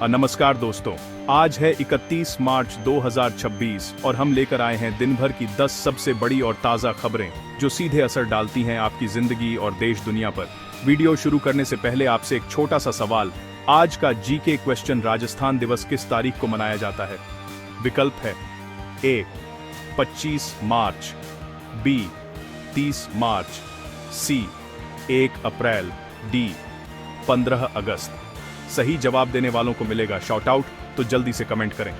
नमस्कार दोस्तों, आज है 31 मार्च 2026 और हम लेकर आए हैं दिन भर की 10 सबसे बड़ी और ताज़ा खबरें जो सीधे असर डालती हैं आपकी जिंदगी और देश दुनिया पर। वीडियो शुरू करने से पहले आपसे एक छोटा सा सवाल। आज का जीके क्वेश्चन, राजस्थान दिवस किस तारीख को मनाया जाता है? विकल्प है ए 25 मार्च, बी 30 मार्च, सी 1 अप्रैल, डी 15 अगस्त। सही जवाब देने वालों को मिलेगा शॉट आउट, तो जल्दी से कमेंट करें।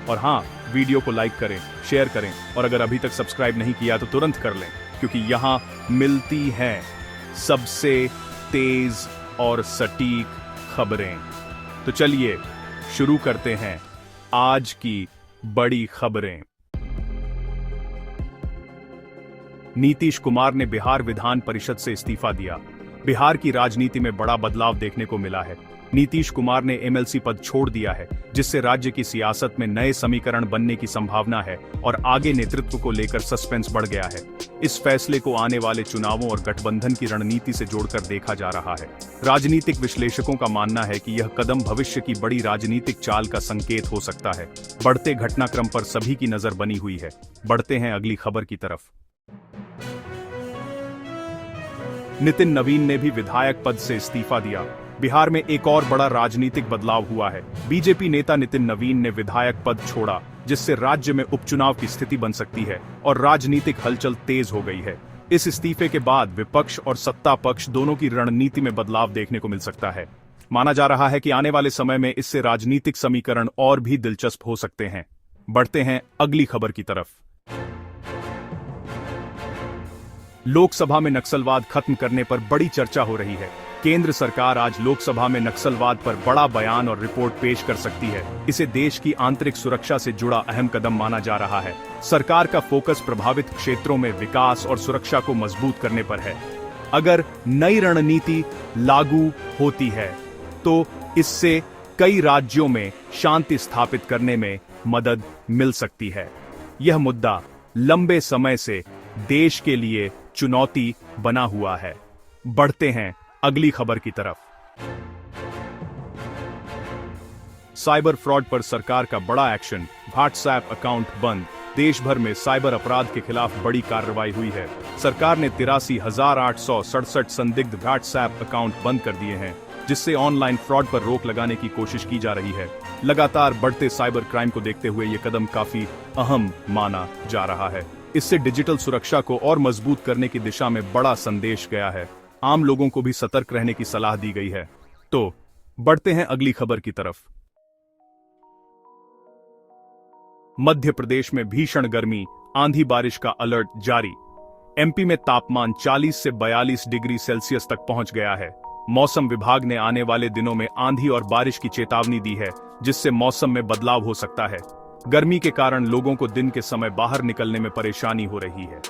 और हाँ, वीडियो को लाइक करें, शेयर करें और अगर अभी तक सब्सक्राइब नहीं किया तो तुरंत कर लें, क्योंकि यहाँ मिलती हैं सबसे तेज और सटीक खबरें। तो चलिए शुरू करते हैं आज की बड़ी खबरें। नीतीश कुमार ने बिहार विधान परिषद से इस्तीफा दिया। बिहार की राजनीति में बड़ा बदलाव देखने को मिला है। नीतीश कुमार ने एमएलसी पद छोड़ दिया है, जिससे राज्य की सियासत में नए समीकरण बनने की संभावना है और आगे नेतृत्व को लेकर सस्पेंस बढ़ गया है। इस फैसले को आने वाले चुनावों और गठबंधन की रणनीति से जोड़कर देखा जा रहा है। राजनीतिक विश्लेषकों का मानना है कि यह कदम भविष्य की बड़ी राजनीतिक चाल का संकेत हो सकता है। बढ़ते घटनाक्रम पर सभी की नजर बनी हुई है। बढ़ते हैं अगली खबर की तरफ। नितिन नवीन ने भी विधायक पद से इस्तीफा दिया। बिहार में एक और बड़ा राजनीतिक बदलाव हुआ है। बीजेपी नेता नितिन नवीन ने विधायक पद छोड़ा, जिससे राज्य में उपचुनाव की स्थिति बन सकती है और राजनीतिक हलचल तेज हो गई है। इस इस्तीफे के बाद विपक्ष और सत्ता पक्ष दोनों की रणनीति में बदलाव देखने को मिल सकता है। माना जा रहा है कि आने वाले समय में इससे राजनीतिक समीकरण और भी दिलचस्प हो सकते हैं। बढ़ते हैं अगली खबर की तरफ। लोकसभा में नक्सलवाद खत्म करने पर बड़ी चर्चा हो रही है। केंद्र सरकार आज लोकसभा में नक्सलवाद पर बड़ा बयान और रिपोर्ट पेश कर सकती है। इसे देश की आंतरिक सुरक्षा से जुड़ा अहम कदम माना जा रहा है। सरकार का फोकस प्रभावित क्षेत्रों में विकास और सुरक्षा को मजबूत करने पर है। अगर नई रणनीति लागू होती है तो इससे कई राज्यों में शांति स्थापित करने में मदद मिल सकती है। यह मुद्दा लंबे समय से देश के लिए चुनौती बना हुआ है। बढ़ते हैं अगली खबर की तरफ। साइबर फ्रॉड पर सरकार का बड़ा एक्शन। व्हाट्सएप अकाउंट बंद। देश भर में साइबर अपराध के खिलाफ बड़ी कार्रवाई हुई है। सरकार ने 83,867 संदिग्ध व्हाट्सएप अकाउंट बंद कर दिए हैं, जिससे ऑनलाइन फ्रॉड पर रोक लगाने की कोशिश की जा रही है। लगातार बढ़ते साइबर क्राइम को देखते हुए यह कदम काफी अहम माना जा रहा है। इससे डिजिटल सुरक्षा को और मजबूत करने की दिशा में बड़ा संदेश गया है। आम लोगों को भी सतर्क रहने की सलाह दी गई है। तो बढ़ते हैं अगली खबर की तरफ। मध्य प्रदेश में भीषण गर्मी, आंधी बारिश का अलर्ट जारी। एमपी में तापमान 40 से 42 डिग्री सेल्सियस तक पहुंच गया है। मौसम विभाग ने आने वाले दिनों में आंधी और बारिश की चेतावनी दी है, जिससे मौसम में बदलाव हो सकता है। गर्मी के कारण लोगों को दिन के समय बाहर निकलने में परेशानी हो रही है।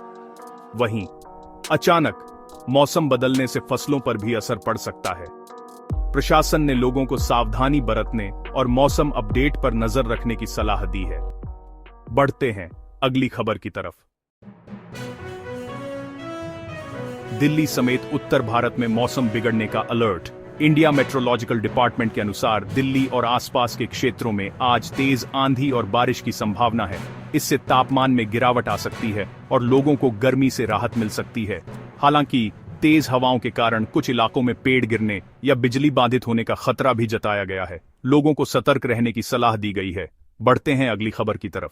वहीं अचानक मौसम बदलने से फसलों पर भी असर पड़ सकता है। प्रशासन ने लोगों को सावधानी बरतने और मौसम अपडेट पर नजर रखने की सलाह दी है। बढ़ते हैं अगली खबर की तरफ। दिल्ली समेत उत्तर भारत में मौसम बिगड़ने का अलर्ट। इंडिया मेट्रोलॉजिकल डिपार्टमेंट के अनुसार दिल्ली और आसपास के क्षेत्रों में आज तेज आंधी और बारिश की संभावना है। इससे तापमान में गिरावट आ सकती है और लोगों को गर्मी से राहत मिल सकती है। हालांकि तेज हवाओं के कारण कुछ इलाकों में पेड़ गिरने या बिजली बाधित होने का खतरा भी जताया गया है। लोगों को सतर्क रहने की सलाह दी गई है। बढ़ते हैं अगली खबर की तरफ।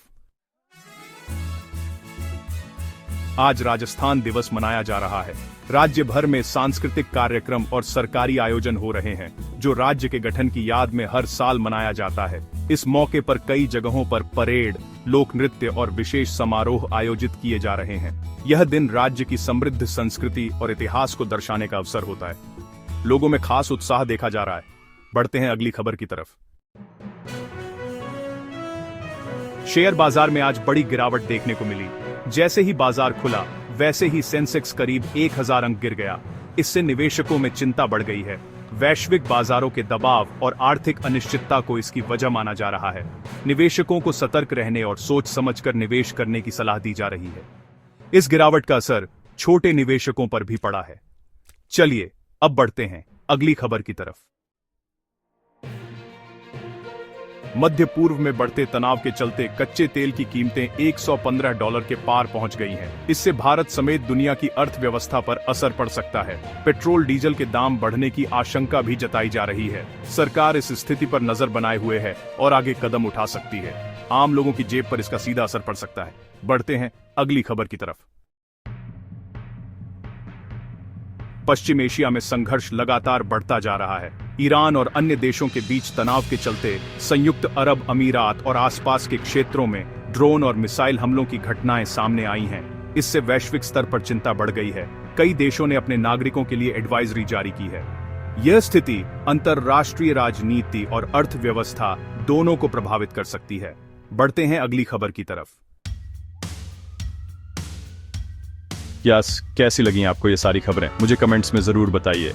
आज राजस्थान दिवस मनाया जा रहा है। राज्य भर में सांस्कृतिक कार्यक्रम और सरकारी आयोजन हो रहे हैं, जो राज्य के गठन की याद में हर साल मनाया जाता है। इस मौके पर कई जगहों पर परेड, लोक नृत्य और विशेष समारोह आयोजित किए जा रहे हैं। यह दिन राज्य की समृद्ध संस्कृति और इतिहास को दर्शाने का अवसर होता है। लोगों में खास उत्साह देखा जा रहा है। बढ़ते हैं अगली खबर की तरफ। शेयर बाजार में आज बड़ी गिरावट देखने को मिली। जैसे ही बाजार खुला, वैसे ही सेंसेक्स करीब 1000 अंक गिर गया। इससे निवेशकों में चिंता बढ़ गई है। वैश्विक बाजारों के दबाव और आर्थिक अनिश्चितता को इसकी वजह माना जा रहा है। निवेशकों को सतर्क रहने और सोच समझकर निवेश करने की सलाह दी जा रही है। इस गिरावट का असर छोटे निवेशकों पर भी पड़ा है। चलिए अब बढ़ते हैं अगली खबर की तरफ। मध्य पूर्व में बढ़ते तनाव के चलते कच्चे तेल की कीमतें $115 के पार पहुंच गई हैं। इससे भारत समेत दुनिया की अर्थव्यवस्था पर असर पड़ सकता है। पेट्रोल डीजल के दाम बढ़ने की आशंका भी जताई जा रही है। सरकार इस स्थिति पर नजर बनाए हुए है और आगे कदम उठा सकती है। आम लोगों की जेब पर इसका सीधा असर पड़ सकता है। बढ़ते हैं अगली खबर की तरफ। पश्चिम एशिया में संघर्ष लगातार बढ़ता जा रहा है। ईरान और अन्य देशों के बीच तनाव के चलते संयुक्त अरब अमीरात और आसपास के क्षेत्रों में ड्रोन और मिसाइल हमलों की घटनाएं सामने आई हैं। इससे वैश्विक स्तर पर चिंता बढ़ गई है। कई देशों ने अपने नागरिकों के लिए एडवाइजरी जारी की है। यह स्थिति अंतर्राष्ट्रीय राजनीति और अर्थव्यवस्था दोनों को प्रभावित कर सकती है। बढ़ते हैं अगली खबर की तरफ। कैसी लगी आपको ये सारी खबरें? मुझे कमेंट्स में जरूर बताइए।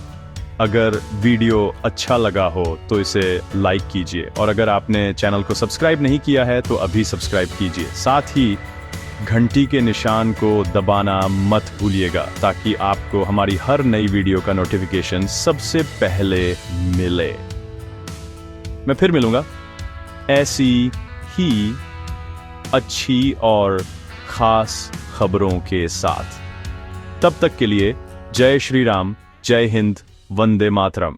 अगर वीडियो अच्छा लगा हो तो इसे लाइक कीजिए और अगर आपने चैनल को सब्सक्राइब नहीं किया है तो अभी सब्सक्राइब कीजिए। साथ ही घंटी के निशान को दबाना मत भूलिएगा ताकि आपको हमारी हर नई वीडियो का नोटिफिकेशन सबसे पहले मिले। मैं फिर मिलूंगा ऐसी ही अच्छी और खास खबरों के साथ। तब तक के लिए जय श्री राम, जय हिंद, वंदे मातरम।